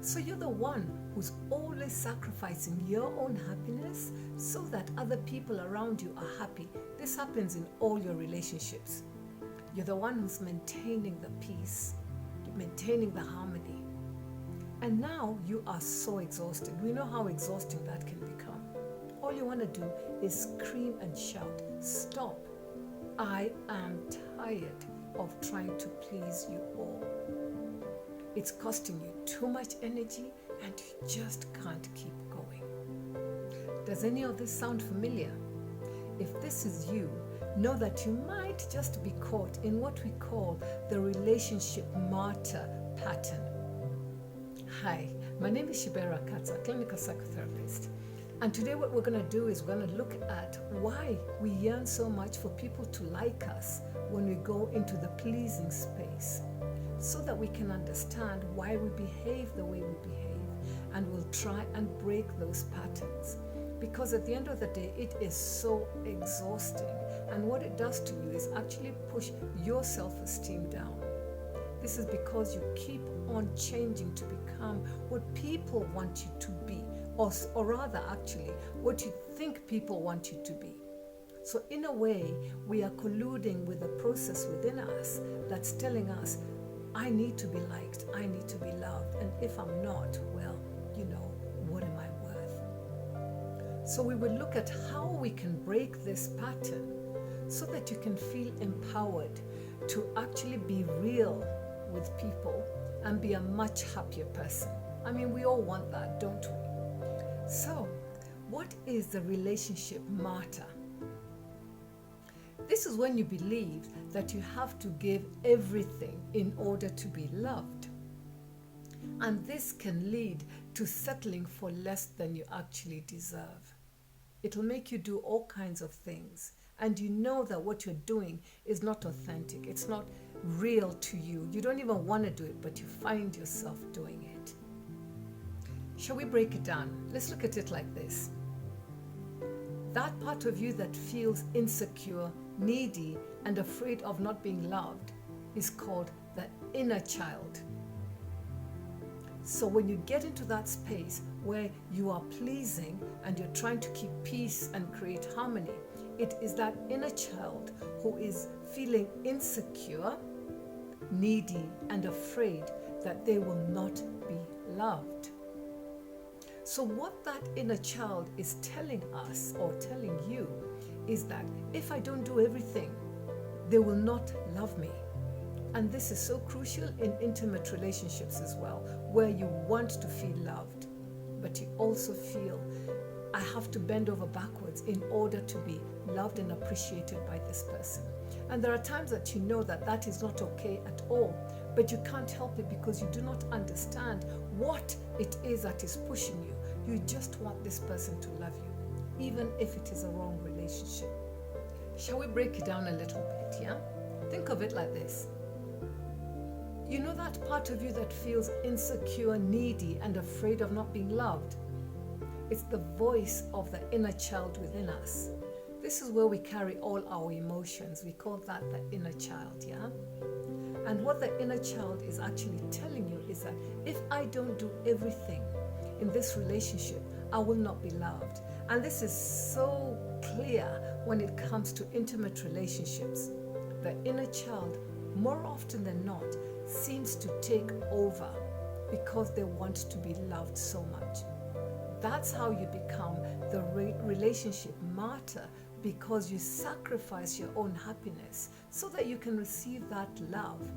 So you're the one who's always sacrificing your own happiness so that other people around you are happy. This happens in all your relationships. You're the one who's maintaining the peace, maintaining the harmony. And now you are so exhausted. We know how exhausting that can become. All you want to do is scream and shout, "Stop. I am tired of trying to please you all." It's costing you too much energy and you just can't keep going. Does any of this sound familiar? If this is you, know that you might just be caught in what we call the relationship martyr pattern. Hi, my name is Shibera Katza, clinical psychotherapist. And today what we're going to do is we're going to look at why we yearn so much for people to like us when we go into the pleasing space, so that we can understand why we behave the way we behave, and we'll try and break those patterns. Because at the end of the day, it is so exhausting, and what it does to you is actually push your self-esteem down. This is because you keep on changing to become what people want you to be, or rather actually what you think people want you to be. So in a way, we are colluding with the process within us that's telling us, I need to be liked, I need to be loved, and if I'm not, well, what am I worth? So we will look at how we can break this pattern so that you can feel empowered to actually be real with people and be a much happier person. I mean, we all want that, don't we? So, what is the relationship martyr? This is when you believe that you have to give everything in order to be loved. And this can lead to settling for less than you actually deserve. It'll make you do all kinds of things, and you know that what you're doing is not authentic. It's not real to you. You don't even want to do it, but you find yourself doing it. Shall we break it down? Let's look at it like this. That part of you that feels insecure, needy, and afraid of not being loved is called the inner child. So when you get into that space where you are pleasing and you're trying to keep peace and create harmony, it is that inner child who is feeling insecure, needy, and afraid that they will not be loved. So what that inner child is telling us or telling you is that if I don't do everything, they will not love me. And this is so crucial in intimate relationships as well, where you want to feel loved, but you also feel, I have to bend over backwards in order to be loved and appreciated by this person. And there are times that you know that that is not okay at all, but you can't help it because you do not understand what it is that is pushing you. You just want this person to love you, even if it is a wrong relationship. Shall we break it down a little bit, yeah? Think of it like this. You know that part of you that feels insecure, needy, and afraid of not being loved? It's the voice of the inner child within us. This is where we carry all our emotions. We call that the inner child, yeah? And what the inner child is actually telling you is that if I don't do everything in this relationship, I will not be loved. And this is so clear when it comes to intimate relationships. The inner child, more often than not, seems to take over because they want to be loved so much. That's how you become the relationship martyr, because you sacrifice your own happiness so that you can receive that love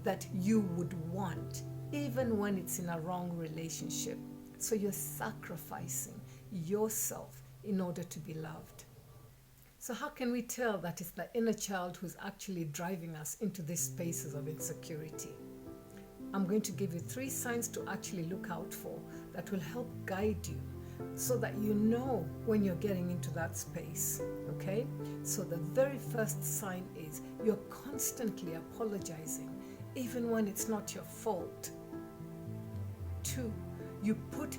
that you would want, even when it's in a wrong relationship. So you're sacrificing yourself in order to be loved. So how can we tell that it's the inner child who's actually driving us into these spaces of insecurity? I'm going to give you 3 signs to actually look out for that will help guide you so that you know when you're getting into that space, okay? So the very first sign is you're constantly apologizing, even when it's not your fault. 2, you put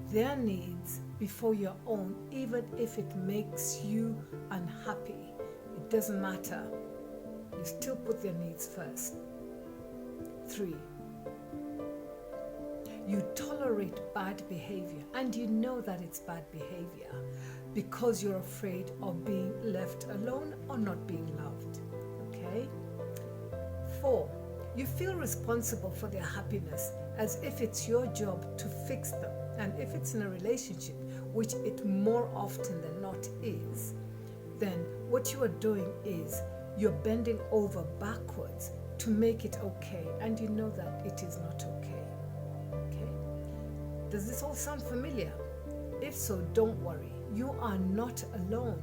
their needs before your own, even if it makes you unhappy. It doesn't matter. You still put their needs first. 3, You tolerate bad behavior and you know that it's bad behavior because you're afraid of being left alone or not being loved. Okay? 4, you feel responsible for their happiness as if it's your job to fix them. And if it's in a relationship, which it more often than not is, then what you are doing is you're bending over backwards to make it okay, and you know that it is not okay. Okay? Does this all sound familiar? If so, don't worry. You are not alone.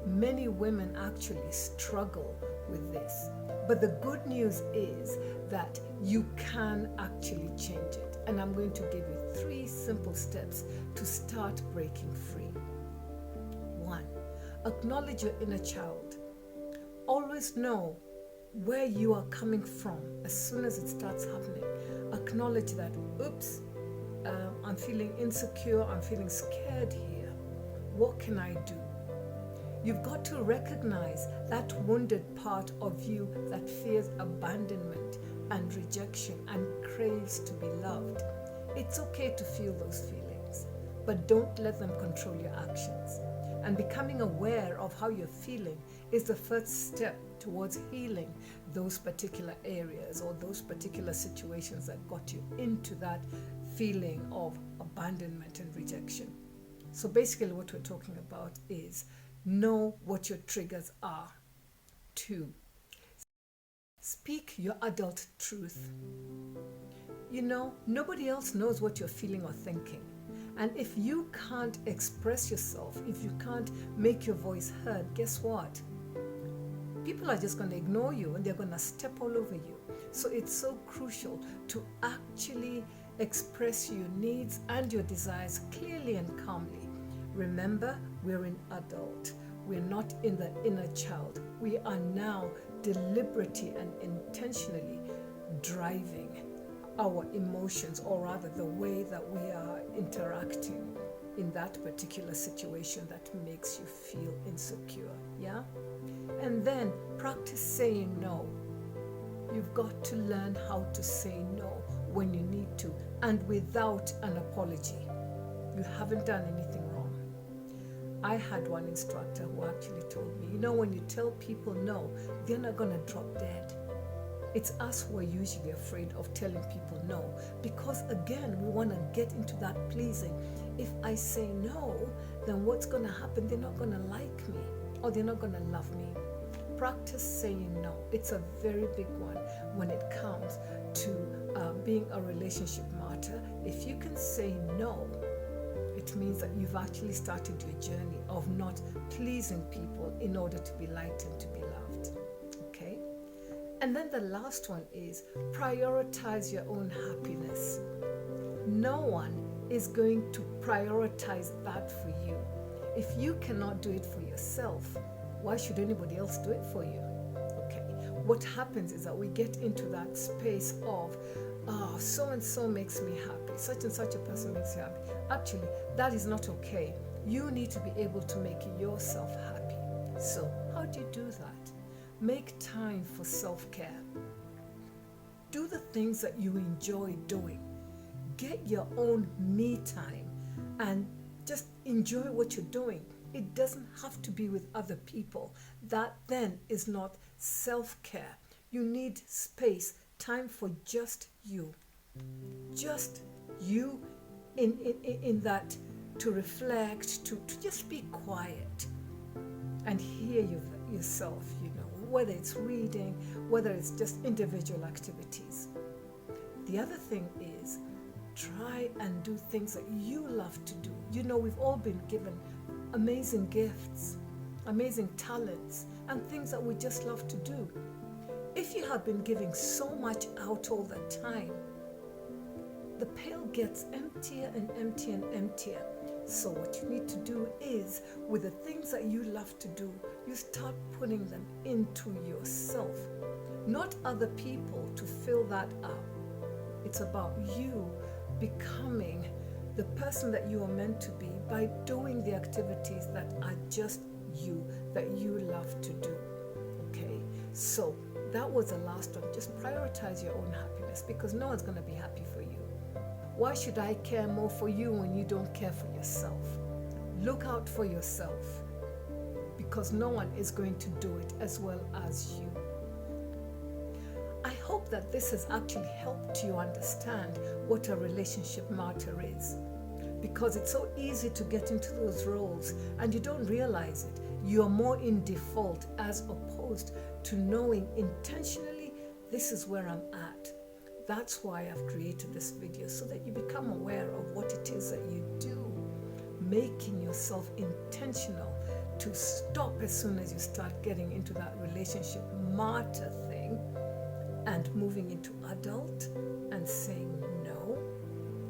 Many women actually struggle with this. But the good news is that you can actually change it. And I'm going to give you 3 simple steps to start breaking free. 1, acknowledge your inner child. Always know where you are coming from as soon as it starts happening. Acknowledge that, oops, I'm feeling insecure, I'm feeling scared here. What can I do? You've got to recognize that wounded part of you that fears abandonment and rejection and craves to be loved. It's okay to feel those feelings, but don't let them control your actions. And becoming aware of how you're feeling is the first step towards healing those particular areas or those particular situations that got you into that feeling of abandonment and rejection. So basically what we're talking about is know what your triggers are. 2, speak your adult truth. You know, nobody else knows what you're feeling or thinking. And if you can't express yourself, if you can't make your voice heard, guess what? People are just going to ignore you and they're going to step all over you. So it's so crucial to actually express your needs and your desires clearly and calmly. Remember, we're in adult. We're not in the inner child. We are now deliberately and intentionally driving our emotions, or rather the way that we are interacting in that particular situation that makes you feel insecure. Yeah? And then practice saying no. You've got to learn how to say no when you need to and without an apology. You haven't done anything wrong. I had one instructor who actually told me, you know, when you tell people no, they're not going to drop dead. It's us who are usually afraid of telling people no, because again, we want to get into that pleasing. If I say no, then what's going to happen? They're not going to like me or they're not going to love me. Practice saying no. It's a very big one when it comes to being a relationship martyr. If you can say no, it means that you've actually started your journey of not pleasing people in order to be liked and to be loved. Okay? And then the last one is prioritize your own happiness. No one is going to prioritize that for you. If you cannot do it for yourself, why should anybody else do it for you? Okay. What happens is that we get into that space of, so and so makes me happy, such and such a person makes you happy. Actually, that is not okay. You need to be able to make yourself happy. So, how do you do that? Make time for self-care. Do the things that you enjoy doing. Get your own me time and just enjoy what you're doing. It doesn't have to be with other people. That then is not self-care. You need space, time for just you. Just you in that to reflect, to just be quiet and hear yourself, you know, whether it's reading, whether it's just individual activities. The other thing is try and do things that you love to do. You know, we've all been given amazing gifts, amazing talents, and things that we just love to do. If you have been giving so much out all the time, the pail gets emptier and emptier and emptier. So what you need to do is, with the things that you love to do, you start putting them into yourself, not other people to fill that up. It's about you becoming the person that you are meant to be by doing the activities that are just you, that you love to do. Okay? So that was the last one. Just prioritize your own happiness, because no one's going to be happy for you. Why should I care more for you when you don't care for yourself? Look out for yourself, because no one is going to do it as well as you. I hope that this has actually helped you understand what a relationship martyr is, because it's so easy to get into those roles and you don't realize it. You're more in default as opposed to knowing intentionally, this is where I'm at. That's why I've created this video, so that you become aware of what it is that you do, making yourself intentional to stop as soon as you start getting into that relationship martyr thing and moving into adult and saying no,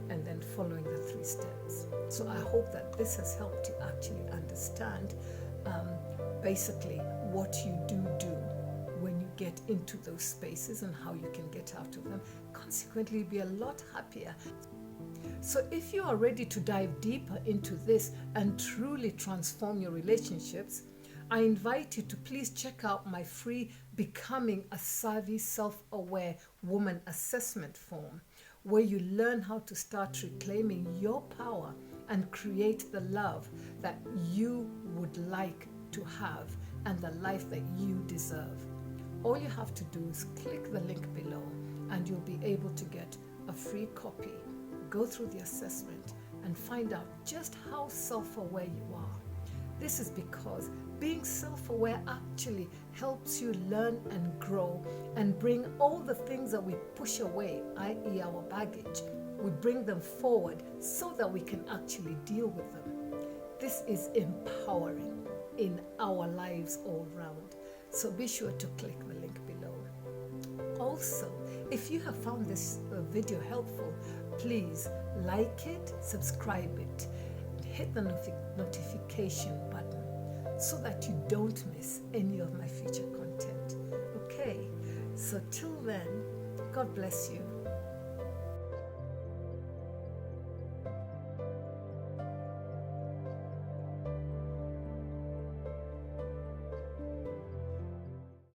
and then following the 3 steps. So I hope that this has helped you actually understand basically what you do when you get into those spaces and how you can get out of them. Consequently, be a lot happier. So if you are ready to dive deeper into this and truly transform your relationships, I invite you to please check out my free Becoming a Savvy Self-Aware Woman assessment form, where you learn how to start reclaiming your power and create the love that you would like to have and the life that you deserve. All you have to do is click the link below and you'll be able to get a free copy. Go through the assessment and find out just how self-aware you are. This is because being self-aware actually helps you learn and grow and bring all the things that we push away, i.e. our baggage, we bring them forward so that we can actually deal with them. This is empowering in our lives all round. So be sure to click the link below. Also, if you have found this video helpful, please like it, subscribe it, hit the notification button so that you don't miss any of my future content. Okay, so till then, God bless you.